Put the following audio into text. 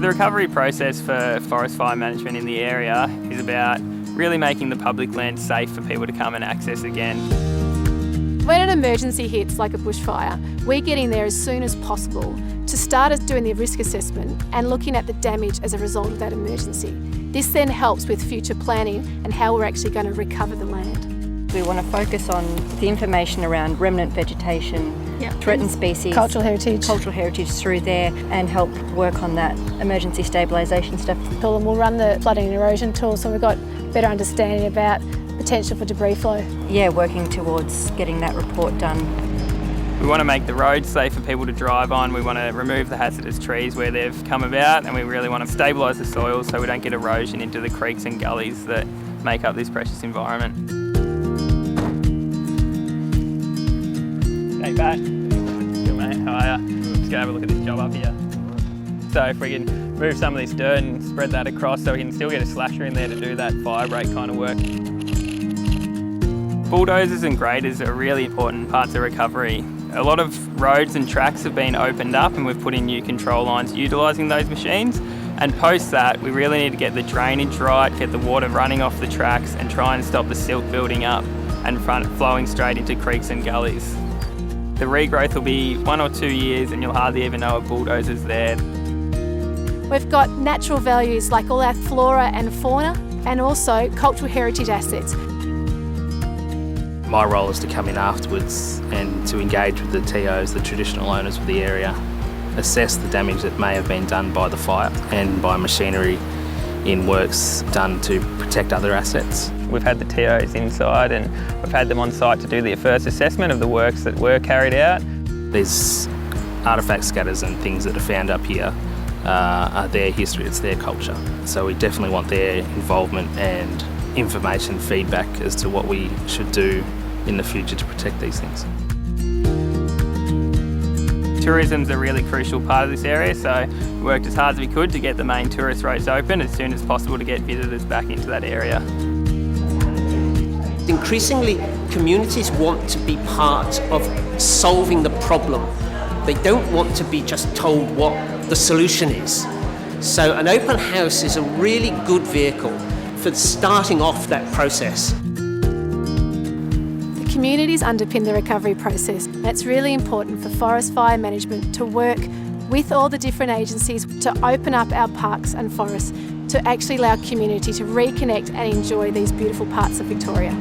The recovery process for forest fire management in the area is about really making the public land safe for people to come and access again. When an emergency hits, like a bushfire, we get in there as soon as possible to start us doing the risk assessment and looking at the damage as a result of that emergency. This then helps with future planning and how we're actually going to recover the land. We want to focus on the information around remnant vegetation, threatened species, cultural heritage through there, and help work on that emergency stabilisation stuff. And we'll run the flooding and erosion tool, so we've got better understanding about potential for debris flow. Yeah, working towards getting that report done. We want to make the roads safe for people to drive on. We want to remove the hazardous trees where they've come about, and we really want to stabilise the soil so we don't get erosion into the creeks and gullies that make up this precious environment. Hey Pat. Good mate, how are you? Just gonna have a look at this job up here. So if we can move some of this dirt and spread that across so we can still get a slasher in there to do that fire break kind of work. Bulldozers and graders are really important parts of recovery. A lot of roads and tracks have been opened up and we've put in new control lines utilising those machines. And post that, we really need to get the drainage right, get the water running off the tracks and try and stop the silt building up and flowing straight into creeks and gullies. The regrowth will be 1 or 2 years and you'll hardly even know a bulldozer's there. We've got natural values like all our flora and fauna and also cultural heritage assets. My role is to come in afterwards and to engage with the TOs, the traditional owners of the area, assess the damage that may have been done by the fire and by machinery in works done to protect other assets. We've had the TOs inside and we've had them on site to do the first assessment of the works that were carried out. There's artefact scatters and things that are found up here are their history, it's their culture. So we definitely want their involvement and information feedback as to what we should do in the future to protect these things. Tourism's a really crucial part of this area, so we worked as hard as we could to get the main tourist roads open as soon as possible to get visitors back into that area. Increasingly, communities want to be part of solving the problem. They don't want to be just told what the solution is. So an open house is a really good vehicle for starting off that process. The communities underpin the recovery process. It's really important for forest fire management to work with all the different agencies to open up our parks and forests to actually allow community to reconnect and enjoy these beautiful parts of Victoria.